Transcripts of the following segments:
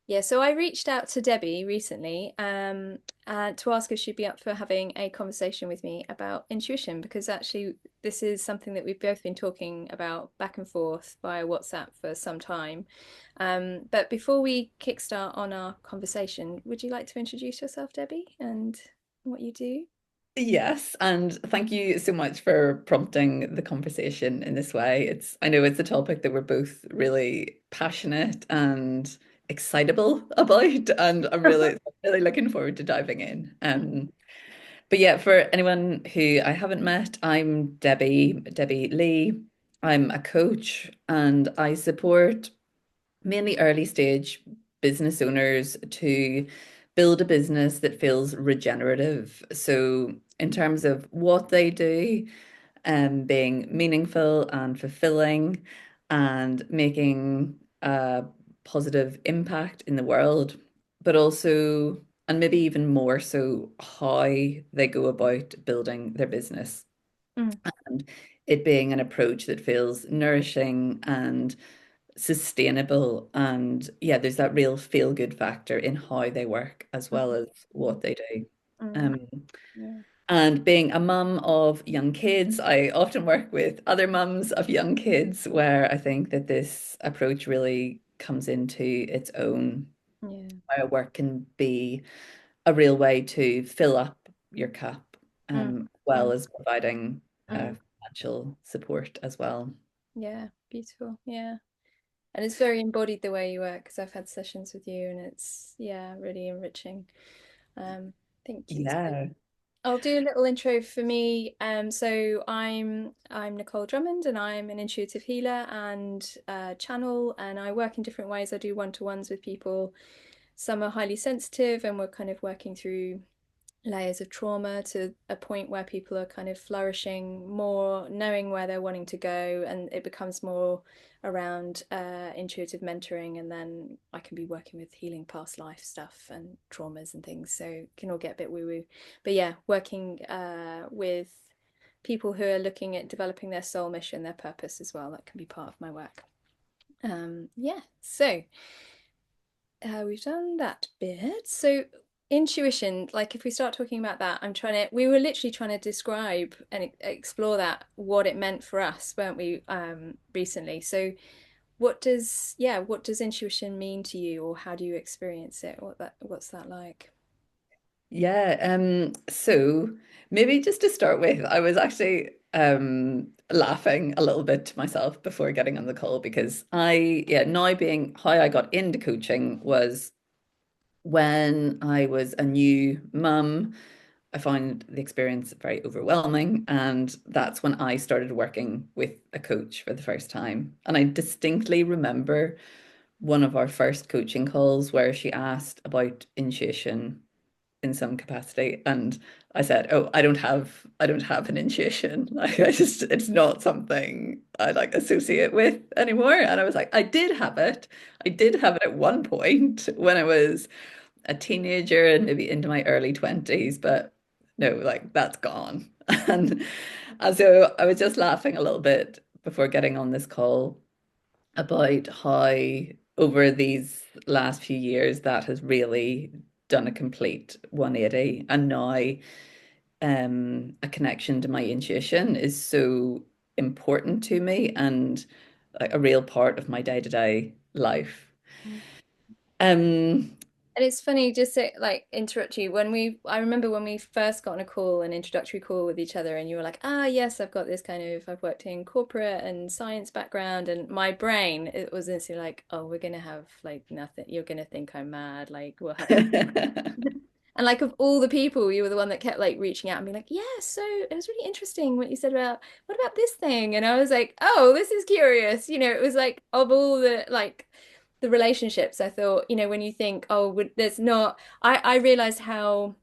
Yeah, so I reached out to Debbie recently, to ask if she'd be up for having a conversation with me about intuition, because actually this is something that we've both been talking about back and forth via WhatsApp for some time. But before we kickstart on our conversation, would you like to introduce yourself, Debbie, and what you do? Yes, and thank you so much for prompting the conversation in this way. I know it's a topic that we're both really passionate and excitable about, and I'm really looking forward to diving in. But yeah, for anyone who I haven't met, I'm Debbie Lee. I'm a coach and I support mainly early stage business owners to build a business that feels regenerative. So, in terms of what they do, being meaningful and fulfilling and making a positive impact in the world, but also, and maybe even more so, how they go about building their business Mm, and it being an approach that feels nourishing and sustainable. And yeah, there's that real feel good factor in how they work as well mm, as what they do. mm, Um, yeah. and being a mum of young kids, I often work with other mums of young kids where I think that this approach really comes into its own, Yeah. where work can be a real way to fill up your cup, Mm, well mm, as providing mm. financial support as well. Yeah, beautiful. Yeah. And it's very embodied the way you work because I've had sessions with you and it's, yeah, really enriching. Thank you. So Yeah. I'll do a little intro for me. So I'm Nicole Drummond and I'm an intuitive healer and channel, and I work in different ways. I do one-to-ones with people. Some are highly sensitive and we're kind of working through layers of trauma to a point where people are kind of flourishing more, knowing where they're wanting to go, and it becomes more around intuitive mentoring. And then I can be working with healing past life stuff and traumas and things, so it can all get a bit woo woo. But yeah, working with people who are looking at developing their soul mission, their purpose as well, that can be part of my work. Yeah, so we've done that bit. So intuition, like if we start talking about that, we were literally trying to describe and explore that, what it meant for us, weren't we, recently? So what does intuition mean to you, or how do you experience it? What's that like? Yeah, so maybe just to start with, I was actually laughing a little bit to myself before getting on the call because now being how I got into coaching was when I was a new mum. I found the experience very overwhelming, and that's when I started working with a coach for the first time. And I distinctly remember one of our first coaching calls where she asked about intuition in some capacity. And I said, "Oh, I don't have an intuition. Like it's not something I like associate with anymore." And I was like, I did have it. I did have it at one point when I was a teenager and maybe into my early 20s, but no, like that's gone. And so I was just laughing a little bit before getting on this call about how over these last few years that has really done a complete 180, and now a connection to my intuition is so important to me and like a real part of my day-to-day life. Um And it's funny, just to like interrupt you. I remember when we first got on a call, an introductory call with each other, and you were like, "Ah, yes, I've got this kind of, I've worked in corporate and science background," and my brain, it was instantly like, "Oh, we're gonna have like nothing. You're gonna think I'm mad. Like we'll have nothing." And like of all the people, you were the one that kept like reaching out and being like, "Yeah, so it was really interesting what you said about what about this thing?" And I was like, "Oh, this is curious." It was like of all the relationships, I thought, when you think, oh, there's not, I realized how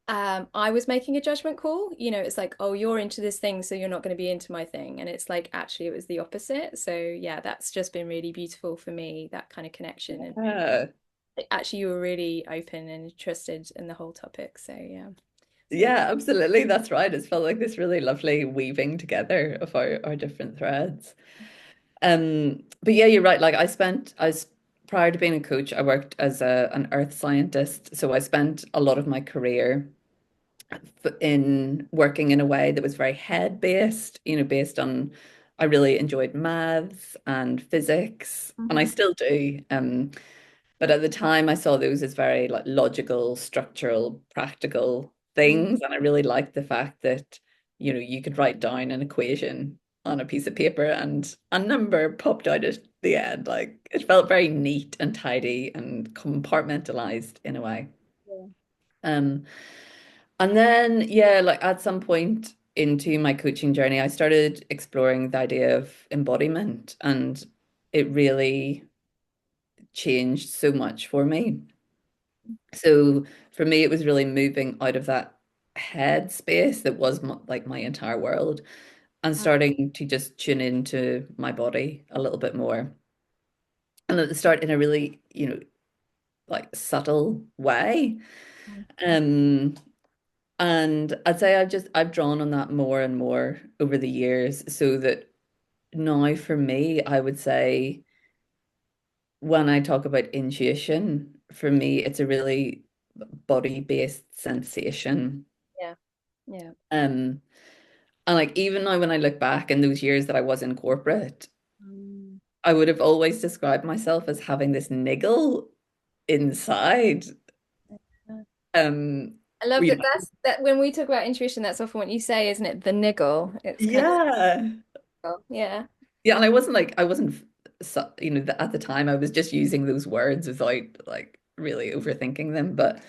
I was making a judgment call. It's like, oh, you're into this thing, so you're not going to be into my thing. And it's like, actually, it was the opposite. So, yeah, that's just been really beautiful for me, that kind of connection. And Yeah. actually, you were really open and interested in the whole topic. So, yeah. So, Yeah, absolutely. That's right. It's felt like this really lovely weaving together of our different threads. But yeah, you're right. Like I was prior to being a coach, I worked as an earth scientist. So I spent a lot of my career in working in a way that was very head based, based on I really enjoyed maths and physics, and I Mhm. still do. But at the time, I saw those as very like logical, structural, practical Mm. things, and I really liked the fact that you could write down an equation on a piece of paper and a number popped out at the end. Like it felt very neat and tidy and compartmentalized in a way. Yeah. Um, and then, yeah, like at some point into my coaching journey, I started exploring the idea of embodiment, and it really changed so much for me. So for me, it was really moving out of that head space that was like my entire world and starting to just tune into my body a little bit more. And at the start, in a really, like subtle way. Mhm. Um, And I'd say I've drawn on that more and more over the years, so that now for me, I would say when I talk about intuition, for me, it's a really body-based sensation. Yeah. Yeah. Um, and like even now when I look back in those years that I was in corporate, Mm. I would have always described myself as having this niggle inside. Yeah. Um, I love you that. know, That's that when we talk about intuition, that's often what you say, isn't it? The niggle. It's kind yeah. of, yeah. Yeah, and I wasn't at the time I was just using those words without like really overthinking them. But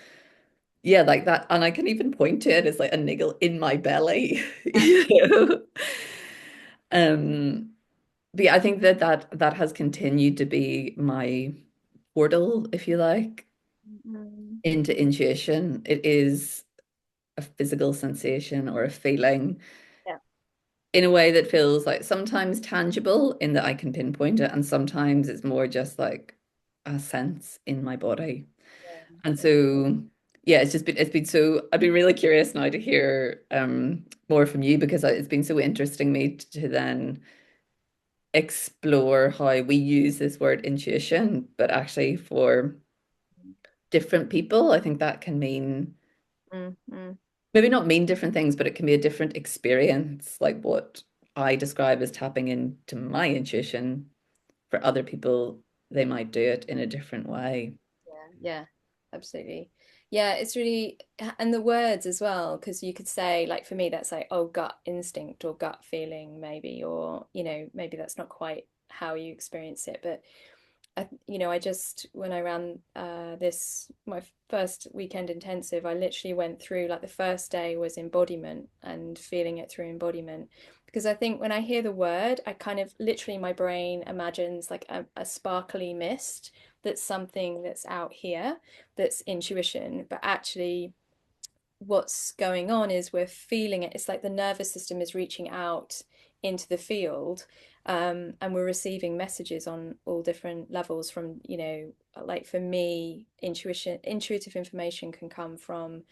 yeah, like that, and I can even point to it as like a niggle in my belly, Yeah. you know. Um, but yeah, I think that has continued to be my portal, if you like, Mm. into intuition. It is a physical sensation or a feeling Yeah. in a way that feels like sometimes tangible in that I can pinpoint it, and sometimes it's more just like a sense in my body. And Yeah. so, yeah, it's been so I'd be really curious now to hear more from you because it's been so interesting me to then explore how we use this word intuition, but actually for different people, I think that can mean Mm. Mm. maybe not mean different things, but it can be a different experience. Like what I describe as tapping into my intuition, for other people, they might do it in a different way. Yeah, yeah, absolutely. Yeah, it's really, and the words as well, because you could say, like for me, that's like, oh, gut instinct or gut feeling, maybe, or, maybe that's not quite how you experience it. But I just, when I ran my first weekend intensive, I literally went through, like, the first day was embodiment and feeling it through embodiment. Because I think when I hear the word, I kind of literally, my brain imagines like a sparkly mist that's something that's out here, that's intuition. But actually, what's going on is we're feeling it. It's like the nervous system is reaching out into the field, and we're receiving messages on all different levels from, like for me, intuitive information can come from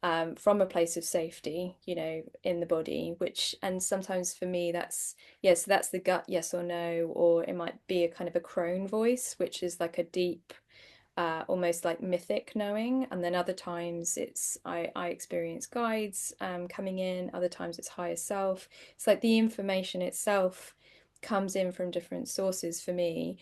a place of safety, in the body, which, and sometimes for me, that's, yes, that's the gut, yes or no, or it might be a kind of a crone voice, which is like a deep, almost like mythic knowing. And then other times I experience guides coming in, other times it's higher self. It's like the information itself comes in from different sources for me,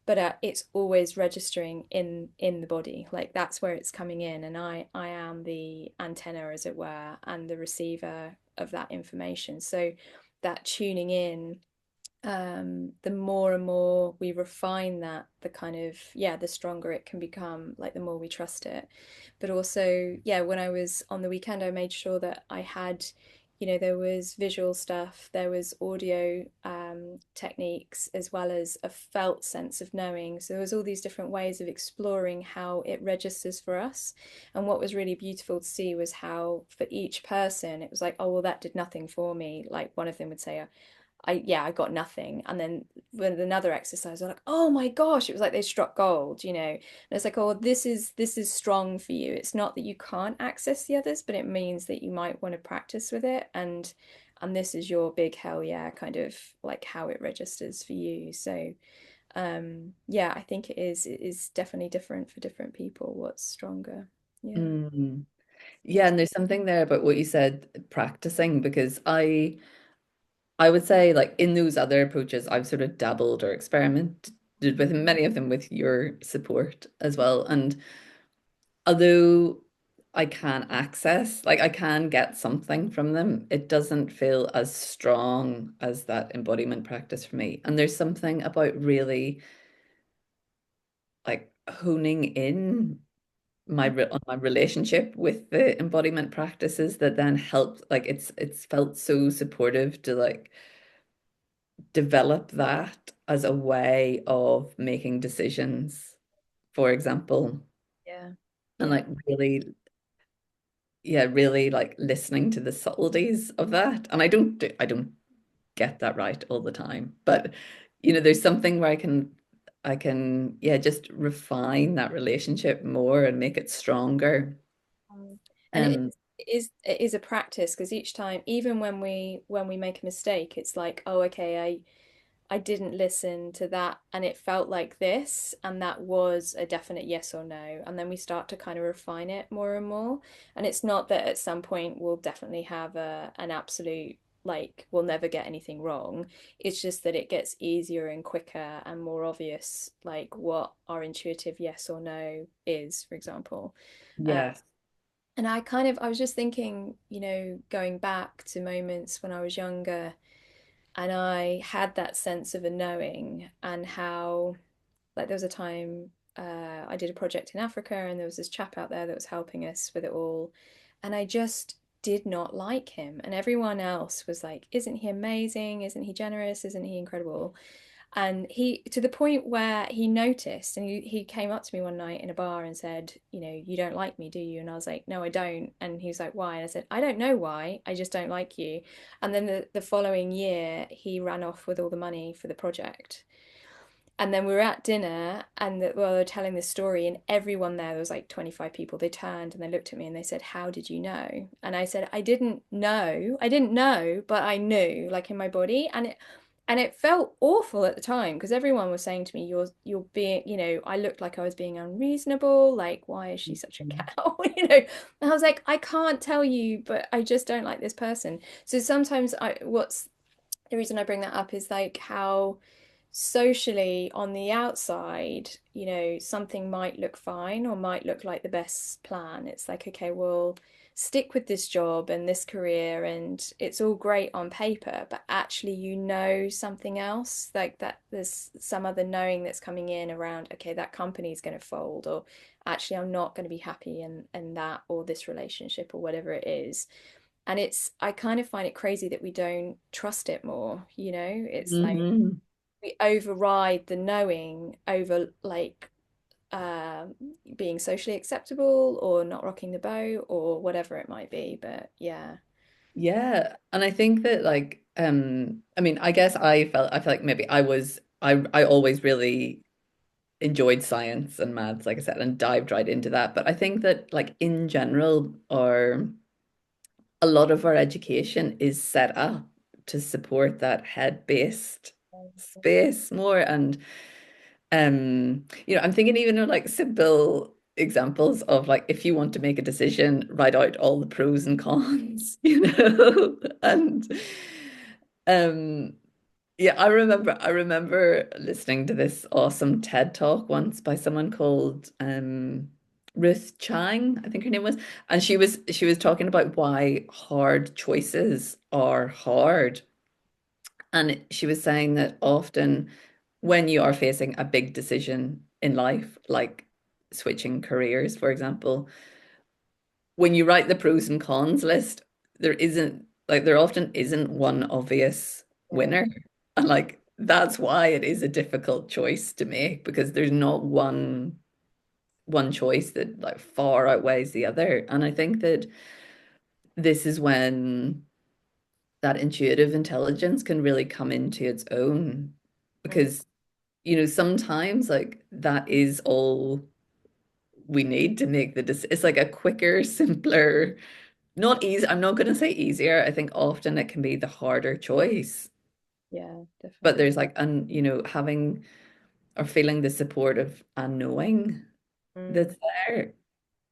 but it's always registering in the body. Like that's where it's coming in, and I am the antenna, as it were, and the receiver of that information. So that tuning in, the more and more we refine that, the kind of, yeah, the stronger it can become, like the more we trust it. But also, yeah, when I was on the weekend, I made sure that I had, there was visual stuff, there was audio techniques, as well as a felt sense of knowing. So there was all these different ways of exploring how it registers for us. And what was really beautiful to see was how for each person, it was like, oh, well, that did nothing for me. Like one of them would say, I got nothing. And then with another exercise, they're like, oh my gosh, it was like they struck gold. And it's like, oh, this is strong for you. It's not that you can't access the others, but it means that you might want to practice with it. And this is your big hell yeah, kind of like how it registers for you. So Yeah, I think it is definitely different for different people what's stronger. Yeah. Mm. Yeah, and there's something there about what you said, practicing, because I would say like in those other approaches, I've sort of dabbled or experimented with many of them with your support as well. And although I can access, like I can get something from them, it doesn't feel as strong as that embodiment practice for me. And there's something about really like honing in on my relationship with the embodiment practices that then helped, like it's felt so supportive to like develop that as a way of making decisions, for example, Yeah. and Yeah. like really, yeah, really like listening to the subtleties of that. And I don't get that right all the time, but there's something where yeah, just refine that relationship more and make it stronger. And Um, it is a practice because each time, even when we make a mistake, it's like, oh, okay, I didn't listen to that and it felt like this, and that was a definite yes or no. And then we start to kind of refine it more and more. And it's not that at some point we'll definitely have an absolute, like, we'll never get anything wrong. It's just that it gets easier and quicker and more obvious, like what our intuitive yes or no is, for example. Uh, yes. and I was just thinking, going back to moments when I was younger and I had that sense of a knowing, and how, like, there was a time I did a project in Africa and there was this chap out there that was helping us with it all. And I just did not like him. And everyone else was like, isn't he amazing? Isn't he generous? Isn't he incredible? And he, to the point where he noticed, and he came up to me one night in a bar and said, you don't like me, do you? And I was like, no, I don't. And he was like, why? And I said, I don't know why, I just don't like you. And then the following year he ran off with all the money for the project. And then we were at dinner, and well, they were telling this story, and everyone there was like 25 people. They turned and they looked at me and they said, how did you know? And I said, I didn't know, but I knew, like, in my body. And it felt awful at the time because everyone was saying to me, you're being, I looked like I was being unreasonable, like, why is she such a cow? And I was like, I can't tell you, but I just don't like this person. So sometimes what's the reason I bring that up is like how socially on the outside, something might look fine or might look like the best plan. It's like, okay, well, stick with this job and this career, and it's all great on paper, but actually, something else, like that there's some other knowing that's coming in around, okay, that company is going to fold, or actually, I'm not going to be happy in that or this relationship or whatever it is. And I kind of find it crazy that we don't trust it more. It's like Hmm. we override the knowing over, like, um, being socially acceptable or not rocking the boat or whatever it might be. But yeah. Yeah. And I think that like I mean, I guess I feel like maybe I always really enjoyed science and maths, like I said, and dived right into that. But I think that like in general, a lot of our education is set up to support that head-based space more. And I'm thinking even of like simple examples of like if you want to make a decision, write out all the pros and cons, and um yeah, I remember listening to this awesome TED talk once by someone called Ruth Chang, I think her name was, and she was talking about why hard choices are hard. And she was saying that often when you are facing a big decision in life, like switching careers, for example, when you write the pros and cons list, there often isn't one obvious Yeah. winner. And like that's why it is a difficult choice to make because there's not one choice that like far outweighs the other. And I think that this is when that intuitive intelligence can really come into its own Mm. because sometimes like that is all we need to make the decision. It's like a quicker, simpler, not easy. I'm not going to say easier. I think often it can be the harder choice. Yeah, But definitely. there's like, and having or feeling the support of and knowing Mm. that's there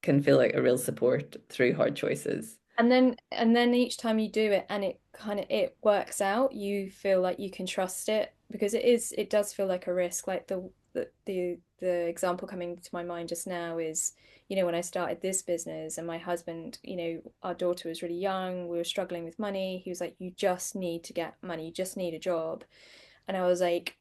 can feel like a real support through hard choices. And then each time you do it and it kind of it works out, you feel like you can trust it because it does feel like a risk. Like the example coming to my mind just now is, when I started this business and my husband, our daughter was really young, we were struggling with money. He was like, "You just need to get money, you just need a job." And I was like,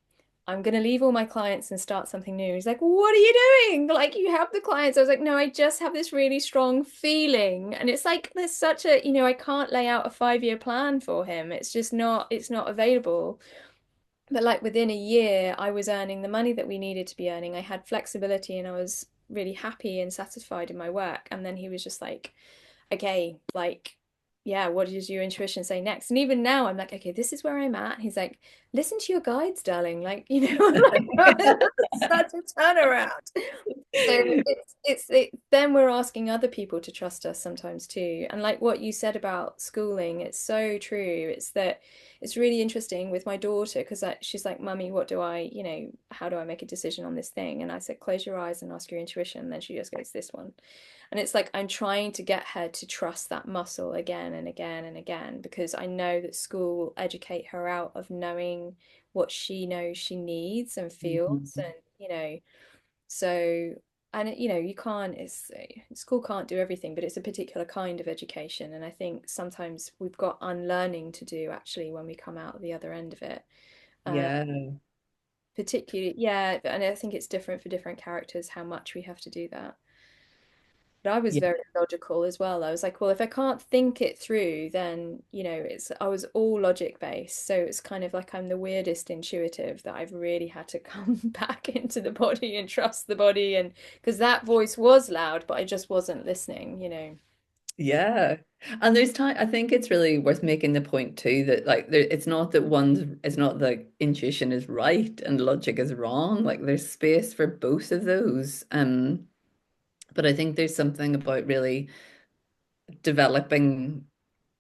"I'm going to leave all my clients and start something new." He's like, "What are you doing? Like, you have the clients." I was like, "No, I just have this really strong feeling." And it's like, there's such a, I can't lay out a 5-year plan for him. It's not available. But like within a year, I was earning the money that we needed to be earning. I had flexibility and I was really happy and satisfied in my work. And then he was just like, "Okay, like, yeah, what does your intuition say next?" And even now, I'm like, "Okay, this is where I'm at." He's like, "Listen to your guides, darling." Like, I'm like, "Oh, it's such a turnaround." So then we're asking other people to trust us sometimes too. And like what you said about schooling, it's so true. It's that it's really interesting with my daughter because she's like, "Mummy, what do I, how do I make a decision on this thing?" And I said, "Close your eyes and ask your intuition." And then she just goes, "This one." And it's like I'm trying to get her to trust that muscle again and again and again because I know that school will educate her out of knowing what she knows she needs and feels. Mhm. And, so, and you can't, school can't do everything, but it's a particular kind of education. And I think sometimes we've got unlearning to do actually when we come out the other end of it. Uh, Yeah, Particularly, yeah, and I think it's different for different characters how much we have to do that. But I was yeah, very logical as well. I was like, well, if I can't think it through, then, I was all logic based. So it's kind of like I'm the weirdest intuitive that I've really had to come back into the body and trust the body. And because that voice was loud, but I just wasn't listening. yeah. And there's time, I think it's really worth making the point too that like it's not that it's not like intuition is right and logic is wrong. Like there's space for both of those. But I think there's something about really developing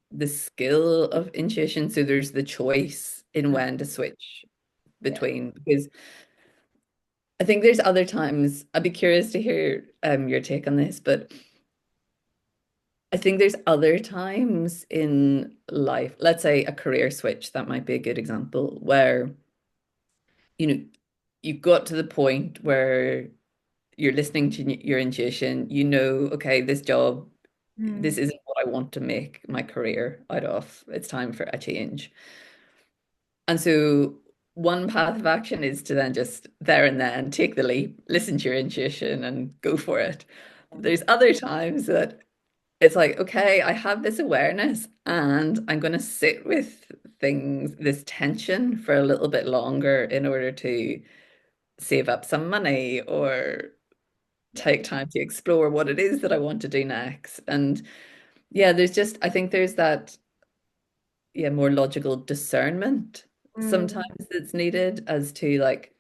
the skill of intuition. So there's the choice in Mm. when to switch Yeah. between, because I think there's other times, I'd be curious to hear your take on this, but I think there's other times in life, let's say a career switch, that might be a good example, where, you know, you've got to the point where you're listening to your intuition, okay, this job, Mm. this isn't what I want to make my career out of. It's time for a change. And so one path of action is to then just there and then take the leap, listen to your intuition and go for it. There's other times that it's like, okay, I have this awareness and I'm going to sit with this tension for a little bit longer in order to save up some money or Yeah. take time to explore what it is that I want to do next. And yeah, I think there's that, yeah, more logical discernment Mm. sometimes that's needed as to like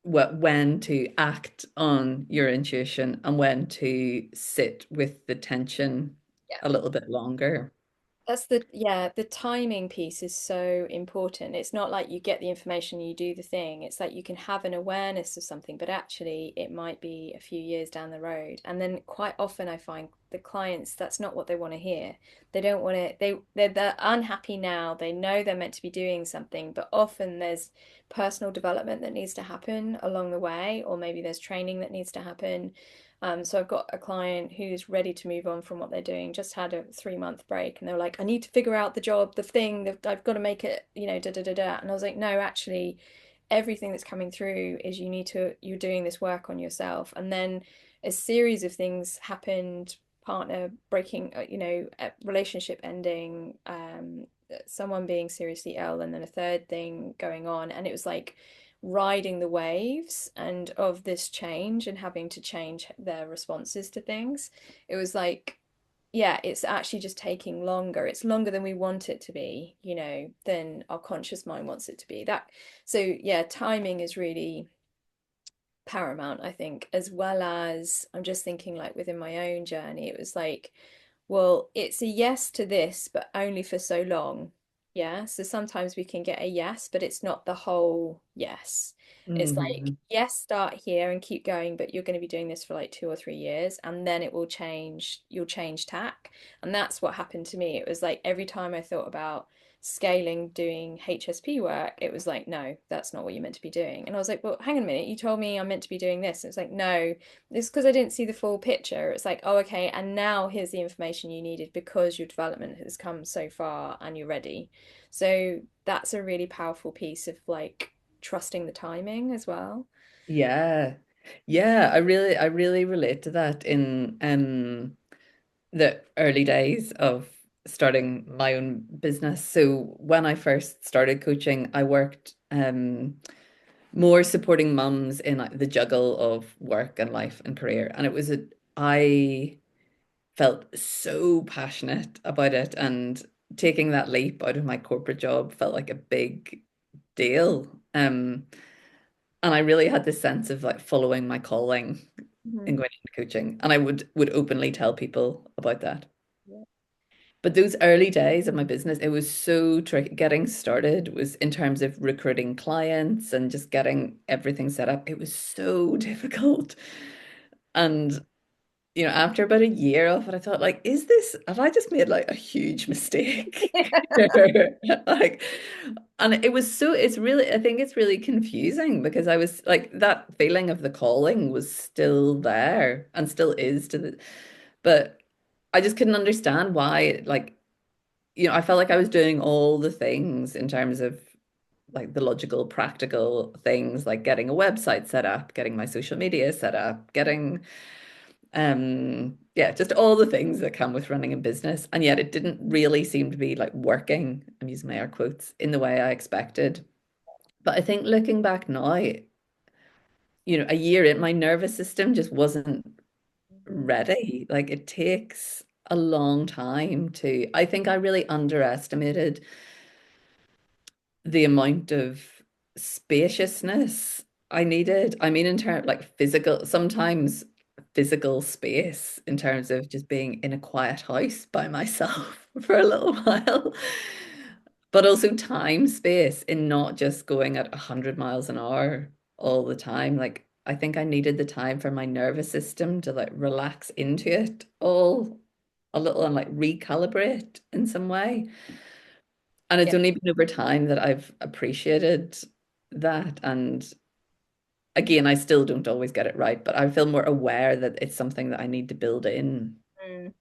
when to act on your intuition and when to sit with the tension Yeah. a little bit longer. The timing piece is so important. It's not like you get the information, you do the thing. It's like you can have an awareness of something, but actually it might be a few years down the road. And then quite often I find the clients, that's not what they want to hear. They don't want to, they're unhappy now. They know they're meant to be doing something, but often there's personal development that needs to happen along the way, or maybe there's training that needs to happen. So I've got a client who's ready to move on from what they're doing, just had a 3-month break, and they're like, "I need to figure out the job, the thing, I've got to make it, da da da da." And I was like, "No, actually, everything that's coming through is you're doing this work on yourself." And then a series of things happened, partner breaking, relationship ending, someone being seriously ill, and then a third thing going on. And it was like riding the waves and of this change and having to change their responses to things. It was like, yeah, it's actually just taking longer. It's longer than we want it to be, than our conscious mind wants it to be. So yeah, timing is really paramount, I think, as well as I'm just thinking like within my own journey, it was like, well, it's a yes to this, but only for so long. Yeah. So sometimes we can get a yes, but it's not the whole yes. It's like, Hmm. yes, start here and keep going, but you're going to be doing this for like 2 or 3 years, and then it will change. You'll change tack. And that's what happened to me. It was like every time I thought about scaling doing HSP work, it was like, no, that's not what you're meant to be doing. And I was like, well, hang on a minute, you told me I'm meant to be doing this. It was like, no, it's because I didn't see the full picture. It's like, oh, okay, and now here's the information you needed because your development has come so far and you're ready. So that's a really powerful piece of like trusting the timing as well. Yeah. Yeah, I really relate to that in the early days of starting my own business. So when I first started coaching, I worked more supporting mums in like, the juggle of work and life and career. And I felt so passionate about it, and taking that leap out of my corporate job felt like a big deal. And I really had this sense of like following my calling in Mhm. going into coaching, and I would openly tell people about that. Yeah. But those early days of my business, it was so tricky. Getting started was in terms of recruiting clients and just getting everything set up. It was so difficult. And after about a year of it, I thought, like, have I just made like a huge mistake? Like, and I think it's really confusing because I was like, that feeling of the calling was still there and still is but I just couldn't understand why, like, I felt like I was doing all the things in terms of like the logical, practical things, like getting a website set up, getting my social media set up, getting yeah, just all the things that come with running a business. And yet it didn't really seem to be like working, I'm using my air quotes, in the way I expected. But I think looking back now, a year in, my nervous system just wasn't ready. Like it takes a long time I think I really underestimated the amount of spaciousness I needed. I mean, in terms like sometimes physical space, in terms of just being in a quiet house by myself for a little while, but also time space in not just going at 100 miles an hour all the time. Like, I think I needed the time for my nervous system to like relax into it all a little and like recalibrate in some way. And Yeah. it's only been over time that I've appreciated that. And again, I still don't always get it right, but I feel more aware that it's something that I need to build in. Mm.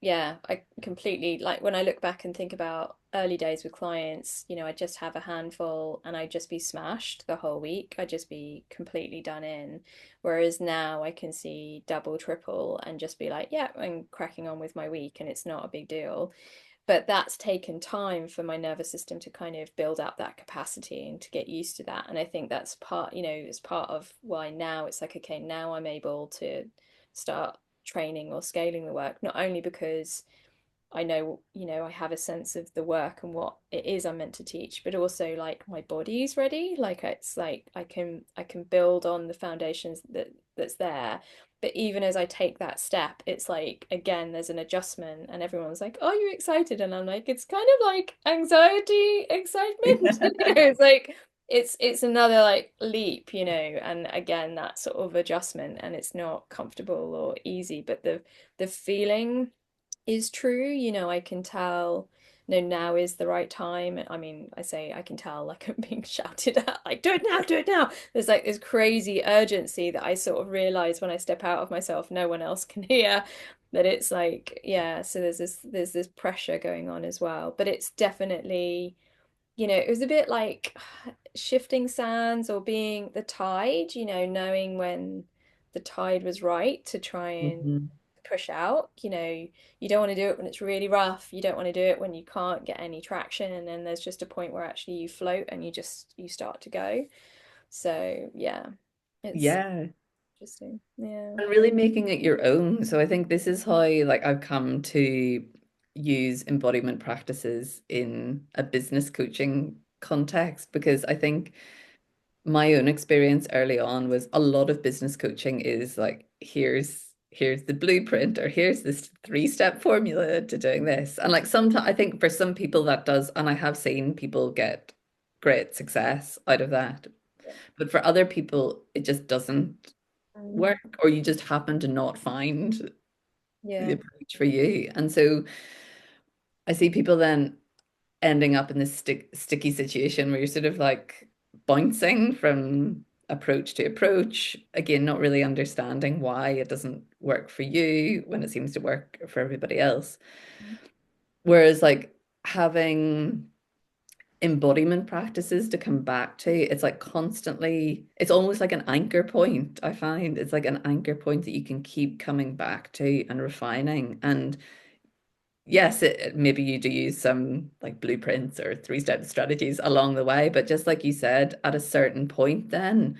Yeah, I completely like when I look back and think about early days with clients, I just have a handful and I'd just be smashed the whole week. I'd just be completely done in. Whereas now I can see double, triple and just be like, yeah, I'm cracking on with my week and it's not a big deal. But that's taken time for my nervous system to kind of build up that capacity and to get used to that. And I think that's it's part of why now it's like, okay, now I'm able to start training or scaling the work, not only because I know, I have a sense of the work and what it is I'm meant to teach, but also like my body's ready. Like it's like I can build on the foundations that's there. But even as I take that step, it's like again, there's an adjustment and everyone's like, "Are you excited?" And I'm like, it's kind of like anxiety, excitement. It's like it's another like leap, and again, that sort of adjustment and it's not comfortable or easy, but the feeling is true. I can tell, now is the right time. I mean, I say I can tell like I'm being shouted at, like, do it now, do it now. There's like this crazy urgency that I sort of realize when I step out of myself, no one else can hear. That it's like, yeah, so there's this pressure going on as well. But it's definitely, it was a bit like shifting sands or being the tide, knowing when the tide was right to try and Mhm. push out. You don't want to do it when it's really rough. You don't want to do it when you can't get any traction. And then there's just a point where actually you float and you start to go. So yeah, it's Yeah. interesting. Yeah. And really making it your own. So I think this is how like I've come to use embodiment practices in a business coaching context, because I think my own experience early on was a lot of business coaching is like, here's the blueprint or here's this three-step formula to doing this. And like sometimes I think for some people that does, and I have seen people get great success out of that. But for other people, it just doesn't Mm, work, or you just happen to not find the yeah. approach for you. And so I see people then ending up in this sticky situation where you're sort of like bouncing from approach to approach, again, not really understanding why it doesn't work for you when it seems to work for everybody else. Whereas like having embodiment practices to come back to, it's like constantly, it's almost like an anchor point. I find it's like an anchor point that you can keep coming back to and refining. And yes, maybe you do use some like blueprints or three-step strategies along the way, but just like you said, at a certain point, then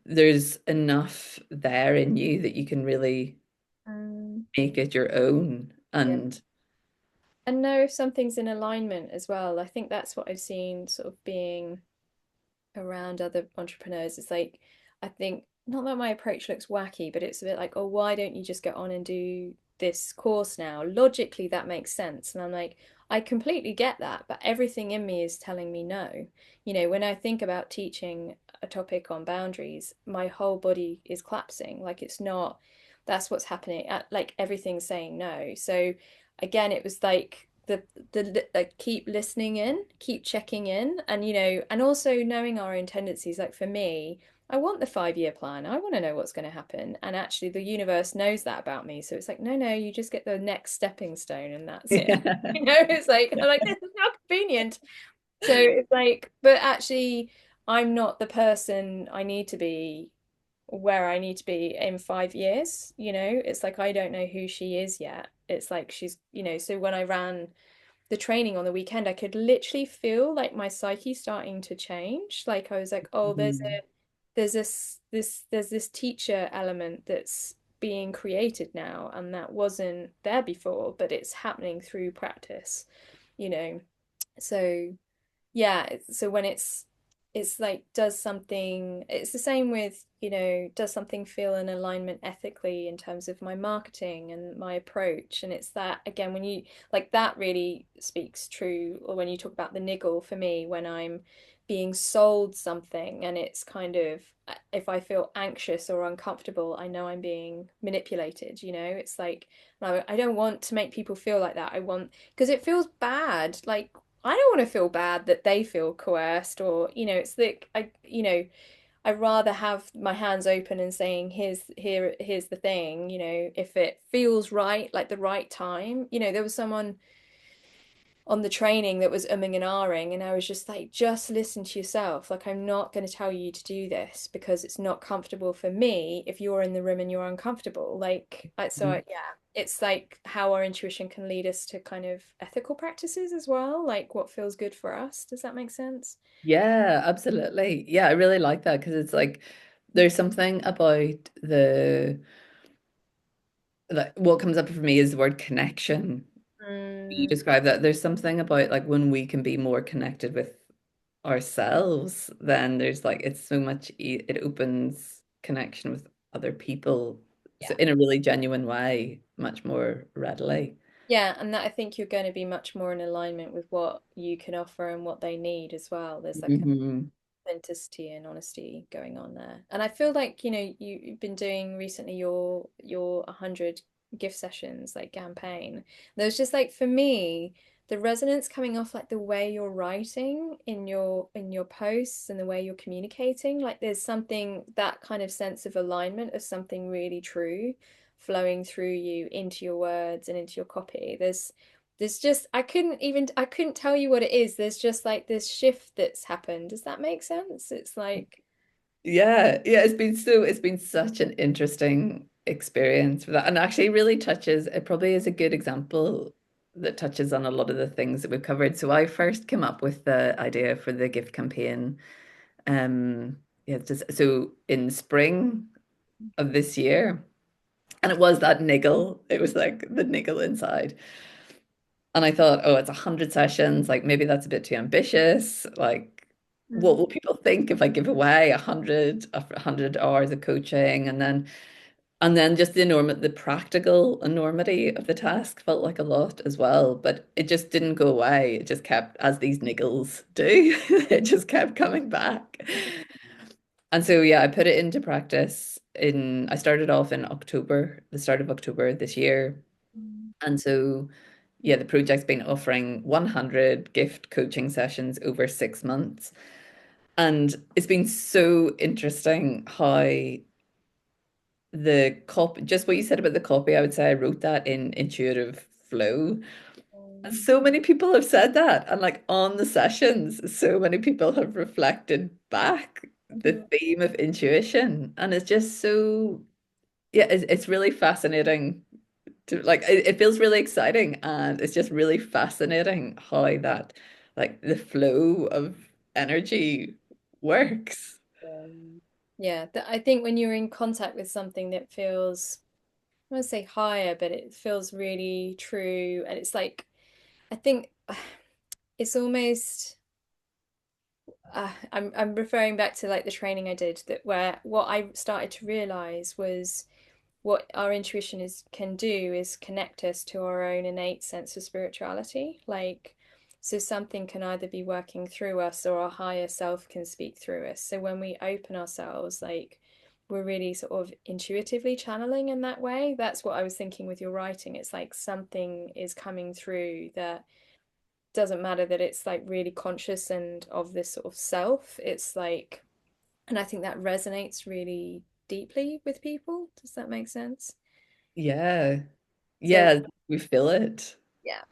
there's enough there in you that you can really Um, make it your own. yeah. And And know if something's in alignment as well. I think that's what I've seen sort of being around other entrepreneurs. It's like, I think, not that my approach looks wacky, but it's a bit like, oh, why don't you just get on and do this course now? Logically, that makes sense. And I'm like, I completely get that, but everything in me is telling me no. When I think about teaching a topic on boundaries, my whole body is collapsing. Like, it's not, that's what's happening. Like, everything's saying no. So, again, it was like, the like keep listening in, keep checking in, and and also knowing our own tendencies. Like for me, I want the 5 year plan. I want to know what's going to happen, and actually, the universe knows that about me. So it's like, no, no, you just get the next stepping stone, and that's it. yeah. It's like I'm like this is not convenient. So it's like, but actually, I'm not the person I need to be where I need to be in 5 years. It's like I don't know who she is yet. It's like she's, so when I ran the training on the weekend, I could literally feel like my psyche starting to change. Like I was like, oh, Mhm. there's this teacher element that's being created now, and that wasn't there before, but it's happening through practice, you know. So yeah, so when it's like does something, it's the same with does something feel in alignment ethically in terms of my marketing and my approach. And it's that again, when you like that really speaks true, or when you talk about the niggle for me, when I'm being sold something and it's kind of, if I feel anxious or uncomfortable, I know I'm being manipulated. It's like, no, I don't want to make people feel like that. I want, because it feels bad. Like I don't want to feel bad that they feel coerced, or it's like I'd rather have my hands open and saying here's the thing, if it feels right, like the right time. There was someone on the training that was umming and ahhing, and I was just like, just listen to yourself. Like, I'm not going to tell you to do this because it's not comfortable for me if you're in the room and you're uncomfortable. Like, yeah, it's like how our intuition can lead us to kind of ethical practices as well, like what feels good for us. Does that make sense? Yeah, absolutely. Yeah, I really like that because it's like there's something about the like what comes up for me is the word connection. You Mm, describe that. There's something about like when we can be more connected with ourselves, then there's like it's so much it opens connection with other people so yeah. in a really genuine way, much more readily. Yeah, and that I think you're going to be much more in alignment with what you can offer and what they need as well. There's like Hmm. authenticity and honesty going on there. And I feel like, you've been doing recently your 100 gift sessions, like campaign. There's just like for me, the resonance coming off like the way you're writing in your posts and the way you're communicating, like there's something, that kind of sense of alignment of something really true flowing through you into your words and into your copy. There's just, I couldn't tell you what it is. There's just like this shift that's happened. Does that make sense? It's like, Yeah, yeah, it's been such an interesting experience for that. And actually really touches, it probably is a good example that touches on a lot of the things that we've covered. So I first came up with the idea for the gift campaign. Yeah, just so in spring of this year. And it was that niggle. It was like the niggle inside. And I thought, oh, it's 100 sessions. Like maybe that's a bit too ambitious. Like, what will people think if I give away a hundred hours of coaching? And then And then just the practical enormity of the task felt like a lot as well, but it just didn't go away. It just kept, as these niggles do, it just kept coming back. And so, yeah, I put it into practice I started off in October, the start of October this year. Mm. And so, yeah, the project's been offering 100 gift coaching sessions over 6 months. And it's been so interesting how the copy, just what you said about the copy, I would say I wrote that in intuitive flow. And Um, so many people have said that. And like on the sessions, so many people have reflected back the mhm. theme of intuition. And it's just so, yeah, it's really fascinating to like, it feels really exciting. And it's just really fascinating how that, like, the flow of energy works. Yeah, I think when you're in contact with something that feels, I want to say higher, but it feels really true, and it's like, I think it's almost, I'm referring back to like the training I did, that where what I started to realize was what our intuition is can do is connect us to our own innate sense of spirituality. Like, so something can either be working through us or our higher self can speak through us. So when we open ourselves, like, we're really sort of intuitively channeling in that way. That's what I was thinking with your writing. It's like something is coming through that doesn't matter that it's like really conscious and of this sort of self. It's like, and I think that resonates really deeply with people. Does that make sense? Yeah. So Yeah, we feel it. yeah.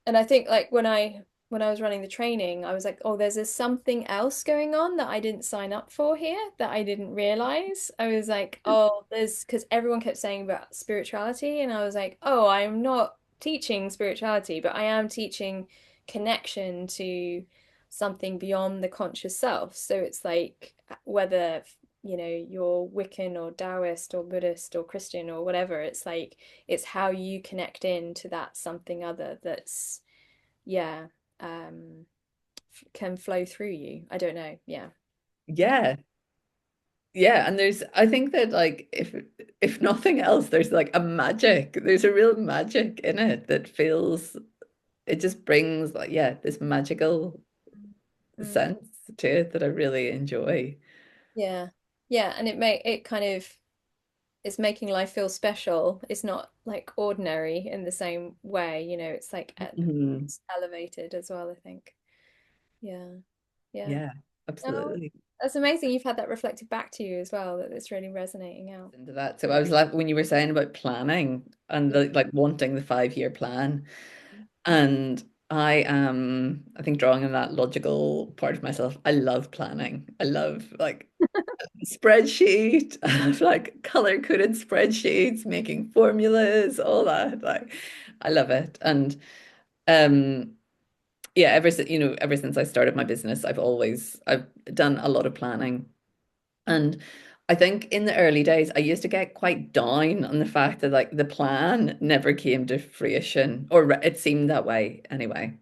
And I think like when I was running the training, I was like, oh, there's this something else going on that I didn't sign up for here that I didn't realize. I was like, oh, there's because everyone kept saying about spirituality, and I was like, oh, I'm not teaching spirituality, but I am teaching connection to something beyond the conscious self. So it's like whether you're Wiccan or Taoist or Buddhist or Christian or whatever, it's like it's how you connect in to that something other that's, yeah, um can flow through you. I don't know. Yeah. Yeah. Yeah, and I think that like if nothing else, there's like a magic. There's a real magic in it that feels it just brings like yeah, this magical Mm. sense to it that I really enjoy. Yeah. Yeah, and it kind of is making life feel special. It's not like ordinary in the same way, it's like Mhm. it's elevated as well, I think. Yeah. Yeah. Yeah, Oh, absolutely. that's amazing you've had that reflected back to you as well, that it's really resonating out. Into that. So I was like when you were saying about planning and like wanting the 5-year plan. And I am, I think drawing on that logical part of myself, I love planning. I love like spreadsheet, like color coded spreadsheets, making formulas, all that. Like I love it. And um yeah, ever since I started my business, I've done a lot of planning. And I think in the early days, I used to get quite down on the fact that like the plan never came to fruition, or it seemed that way anyway.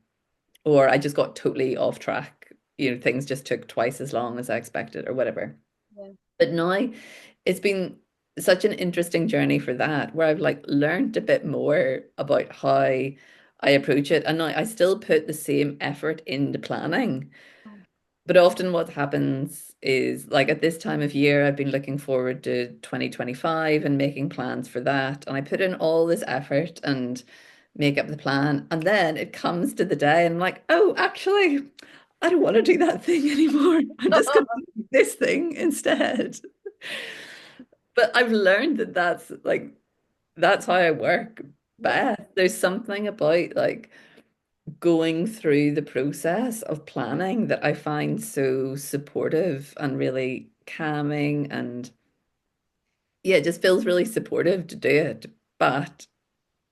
Or I just got totally off track. Things just took twice as long as I expected, or whatever. Yeah. But now it's been such an interesting journey for that, where I've like learned a bit more about how I approach it. And now I still put the same effort into planning. But often what happens is like at this time of year, I've been looking forward to 2025 and making plans for that. And I put in all this effort and make up the plan. And then it comes to the day and I'm like, oh, actually, I don't want to do that thing anymore. I'm just going to do this thing instead. But I've learned that that's how I work Yeah. best. There's something about like going through the process of planning that I find so supportive and really calming and yeah, it just feels really supportive to do it. But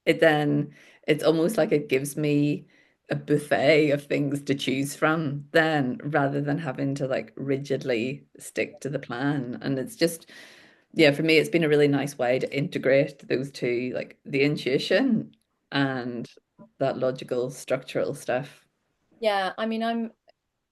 it's almost like it gives me a buffet of things to choose from then rather than having to like rigidly stick to the plan. And it's just yeah, for me it's been a really nice way to integrate those two, like the intuition and that logical structural stuff. Yeah, I mean,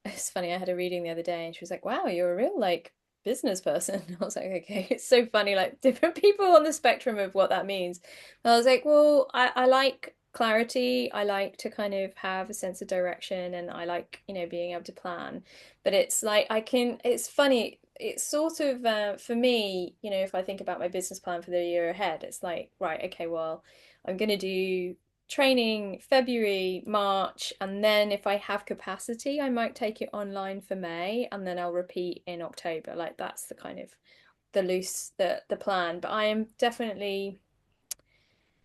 it's funny, I had a reading the other day and she was like, wow, you're a real like business person. I was like, okay, it's so funny, like different people on the spectrum of what that means. And I was like, well, I like clarity. I like to kind of have a sense of direction and I like, being able to plan. But it's like it's funny. It's sort of for me, if I think about my business plan for the year ahead, it's like, right, okay, well, I'm going to do training February, March, and then if I have capacity, I might take it online for May, and then I'll repeat in October. Like that's the kind of the plan. But I am definitely,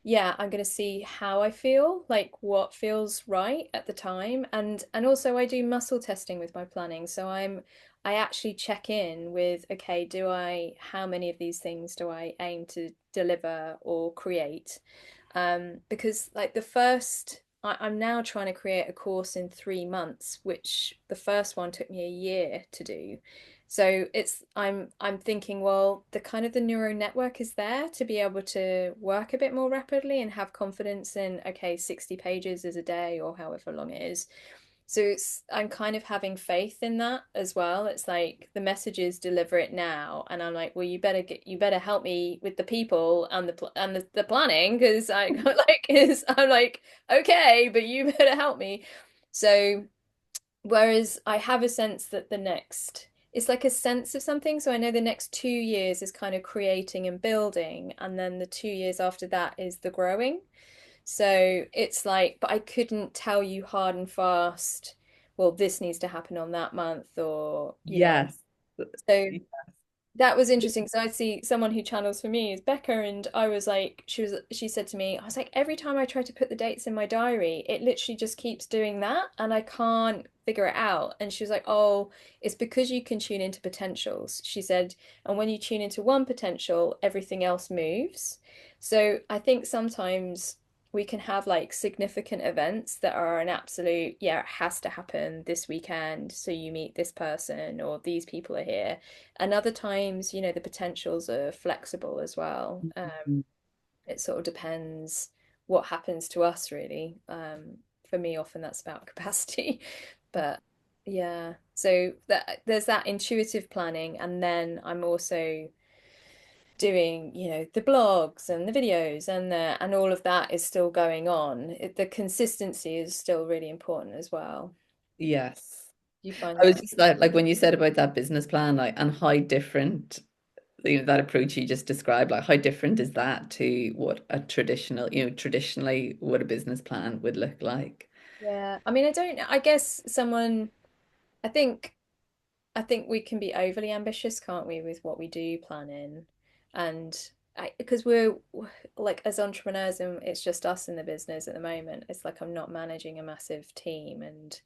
yeah, I'm going to see how I feel, like what feels right at the time. And also I do muscle testing with my planning. So I actually check in with, okay, how many of these things do I aim to deliver or create? Because like I'm now trying to create a course in 3 months, which the first one took me a year to do. So I'm thinking, well, the kind of the neural network is there to be able to work a bit more rapidly and have confidence in, okay, 60 pages is a day or however long it is. So I'm kind of having faith in that as well. It's like the messages deliver it now, and I'm like, well, you better help me with the people and the planning because I like is I'm like, okay, but you better help me. So whereas I have a sense that it's like a sense of something. So I know the next 2 years is kind of creating and building, and then the 2 years after that is the growing. So it's like, but I couldn't tell you hard and fast, well, this needs to happen on that month, or. Yes. So that was interesting. So I see someone who channels for me is Becca, and I was like, she said to me, I was like, every time I try to put the dates in my diary, it literally just keeps doing that, and I can't figure it out. And she was like, oh, it's because you can tune into potentials. She said, and when you tune into one potential, everything else moves. So I think sometimes we can have like significant events that are an absolute, yeah, it has to happen this weekend. So you meet this person or these people are here, and other times, the potentials are flexible as well. Mhm. It sort of depends what happens to us, really. For me, often that's about capacity, but yeah. So there's that intuitive planning, and then I'm also doing, the blogs and the videos and all of that is still going on. The consistency is still really important as well. Yes. Do you find I was that? just like when you said about that business plan, like, and how different, that approach you just described, like how different is that to what a traditional, traditionally what a business plan would look like? Yeah. I mean, I don't, I guess I think I think we can be overly ambitious, can't we, with what we do plan in, and because we're like as entrepreneurs and it's just us in the business at the moment. It's like I'm not managing a massive team, and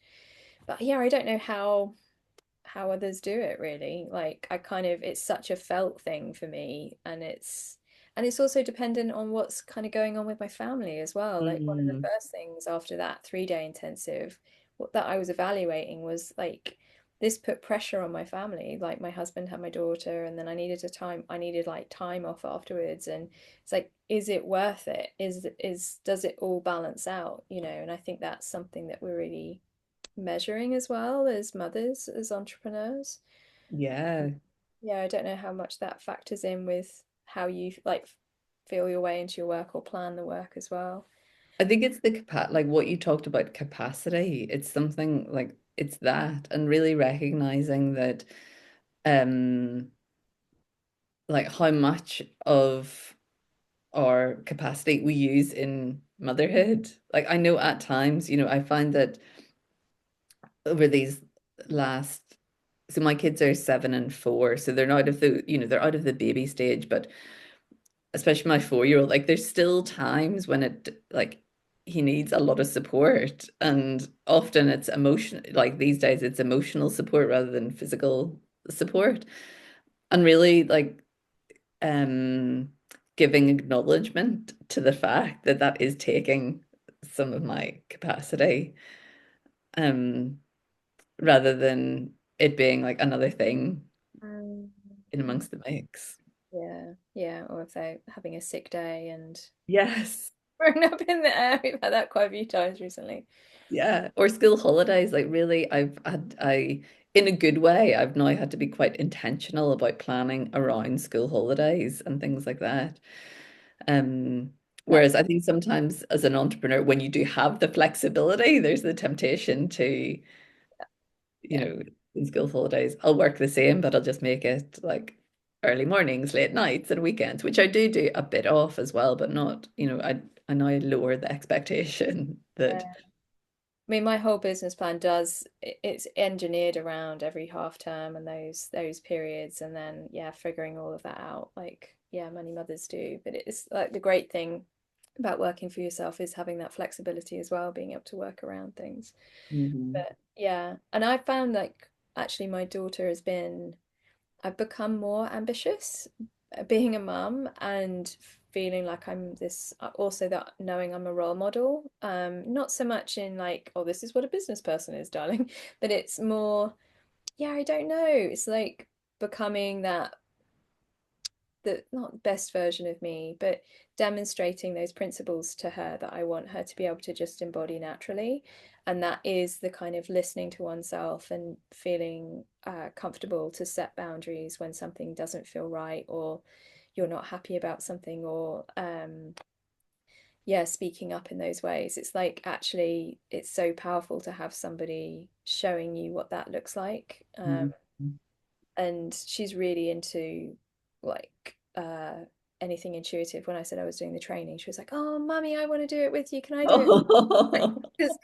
but yeah, I don't know how others do it really. Like I kind of it's such a felt thing for me, and it's also dependent on what's kind of going on with my family as well. Like one of the Mm, first things after that 3 day intensive, what that I was evaluating was like this put pressure on my family. Like my husband had my daughter, and then I needed like time off afterwards, and it's like, is it worth it? Does it all balance out? And I think that's something that we're really measuring as well as mothers, as entrepreneurs. yeah. Yeah, I don't know how much that factors in with how you like feel your way into your work or plan the work as well. I think it's the like what you talked about capacity. It's something like it's that, and really recognizing that um like how much of our capacity we use in motherhood. Like I know at times, I find that over these last so my kids are 7 and 4, so they're not of the, they're out of the baby stage, but especially my 4-year-old, like there's still times when it like he needs a lot of support, and often it's emotion, like these days it's emotional support rather than physical support, and really like um giving acknowledgement to the fact that that is taking some of my capacity, um rather than it being like another thing Mm. in amongst the mix. Yeah, yeah. Or if they're having a sick day and Yes. thrown up in the air. We've had that quite a few times recently. Yeah, or school holidays. Like really, I've had in a good way. I've now had to be quite intentional about planning around school holidays and things like that. Um, That's Whereas I think sometimes as an entrepreneur, when you do have the flexibility, there's the temptation to, yeah. in school holidays, I'll work the same, but I'll just make it like early mornings, late nights, and weekends, which I do a bit of as well, but not, I now lower the expectation that. Yeah. I mean, my whole business plan does it's engineered around every half term and those periods, and then yeah, figuring all of that out, like yeah, many mothers do. But it's like the great thing about working for yourself is having that flexibility as well, being able to work around things. Mhm. But yeah, and I found like actually my daughter has been I've become more ambitious being a mum and feeling like I'm this also that knowing I'm a role model. Not so much in like, oh, this is what a business person is, darling, but it's more, yeah, I don't know. It's like becoming that the not best version of me, but demonstrating those principles to her that I want her to be able to just embody naturally. And that is the kind of listening to oneself and feeling comfortable to set boundaries when something doesn't feel right or you're not happy about something or yeah, speaking up in those ways. It's like actually it's so powerful to have somebody showing you what that looks like. Mhm. And she's really into like anything intuitive. When I said I was doing the training, she was like, "Oh, mummy, I want to do it with you. Can I do it?" Oh. Because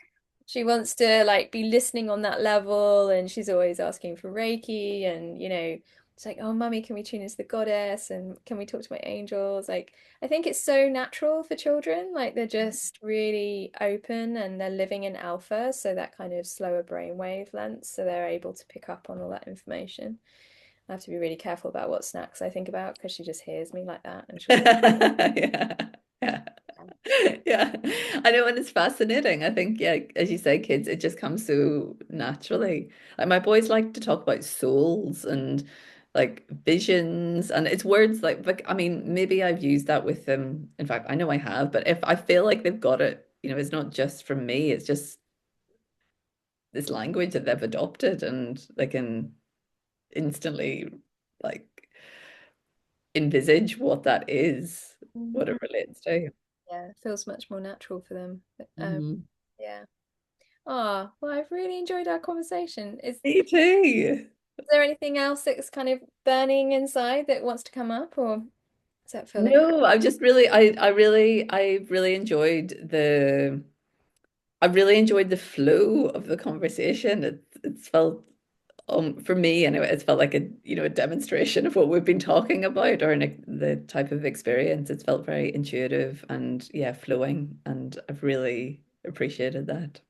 she wants to like be listening on that level, and she's always asking for Reiki, and it's like, "Oh, mummy, can we tune into the goddess? And can we talk to my angels?" Like, I think it's so natural for children. Like, they're just really open and they're living in alpha, so that kind of slower brain wavelengths, so they're able to pick up on all that information. I have to be really careful about what snacks I think about because she just hears me like that and she'll be Yeah. Yeah. like, Yeah. I know, and it's fascinating. I think, yeah, as you say, kids, it just comes so naturally. Like my boys like to talk about souls and like visions, and it's words like I mean, maybe I've used that with them. In fact, I know I have, but if I feel like they've got it, it's not just from me, it's just this language that they've adopted and they can instantly like envisage what that is, what it "Mm." relates to. Yeah, it feels much more natural for them. But, Mhm. yeah. Oh, well, I've really enjoyed our conversation. Me too. Is there anything else that's kind of burning inside that wants to come up, or does that feel like No, I just really, I really enjoyed the flow of the conversation. It's felt, for me anyway, it's felt like a demonstration of what we've been talking about, or the type of experience. It's felt very intuitive and yeah, flowing, and I've really appreciated that.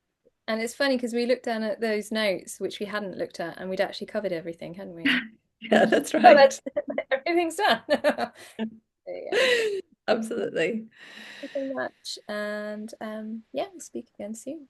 and it's funny because we looked down at those notes, which we hadn't looked at, and we'd actually covered everything, hadn't we? Yeah, that's Oh, right. that's everything's done. So, yeah. Absolutely. Thank you so much. And yeah, we'll speak again soon.